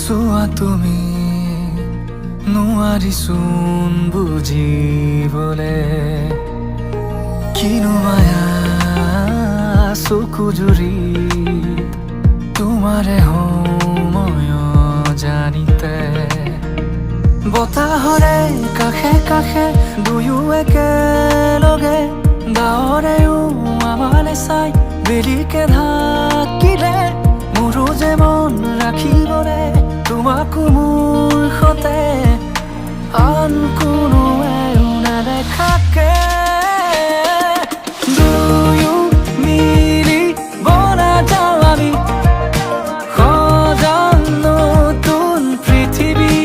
চোৱা তুমি নোৱাৰিচোন বুজিবলে কিনো মায়া চকু জুৰি তোমাৰে সময় জানিতে বতাহৰে কাষে কাষে দুয়ো একেলগে ডাৱৰেও আমালে চাই বেলিকে ঢাকিলে মোৰো যে মন ৰাখিবলে তোমাকো মোৰ সতে আন কোনোৱেও নেদেখাকে দুয়ো মিলি বনা যাওঁ আমি সজাম নতুন পৃথিৱী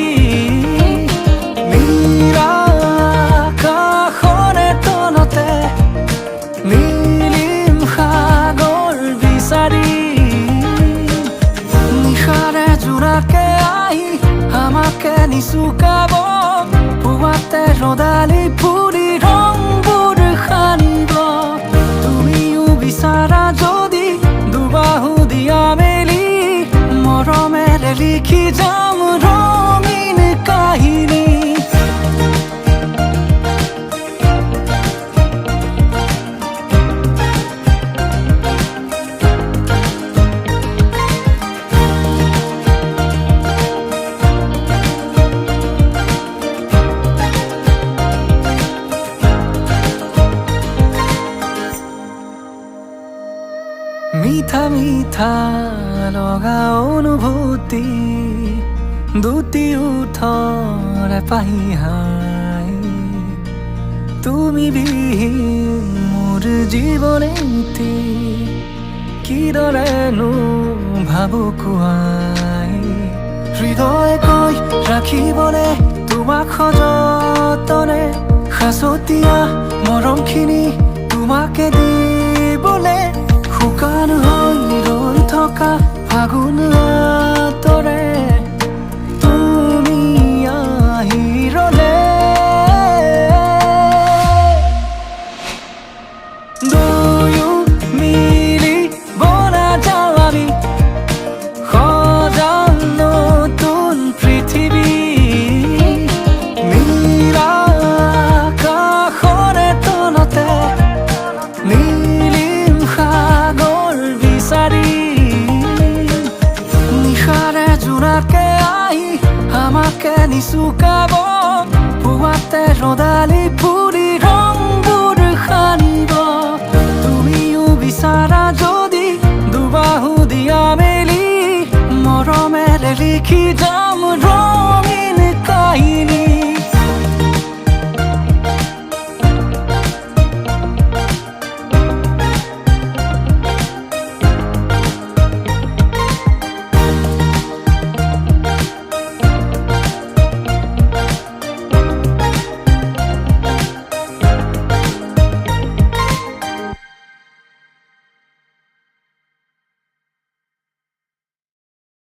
নীল আকাশৰে তলতে মিলিম সাগৰ বিচাৰি জোনাকে আহি আমাকে নিচুকাব পুৱাতে ৰদালি ফুৰি ৰংবোৰ সানিব তুমিও বিচাৰা যদি দুবাহু দিয়া মেলি মৰমেৰে লিখি যাম ৰঙীন কাহিনী মিঠা মিঠা লগা অনুভূতি দুটি ওঠৰে পাহিহাই তুমি বিহীন মোৰ জীৱনেতি কিদৰেনো ভাবো কোৱাই হৃদয় কৈ ৰাখিবলে তোমাক সযতনে সাঁচতীয়া মৰমখিনি তোমাকে দিবলে শুকান হৈ ৰৈ থকা ফাগুন আতৰে তুমি আহি ৰলে দুয়ো মিলি বনা যাওঁ আমি সজাম নতুন পৃথিৱী নীল আকাশৰে তলতে নিশাৰে জোনাকে আহি আমাকে নিচুকাব পুৱাতে ৰদালি ফুৰি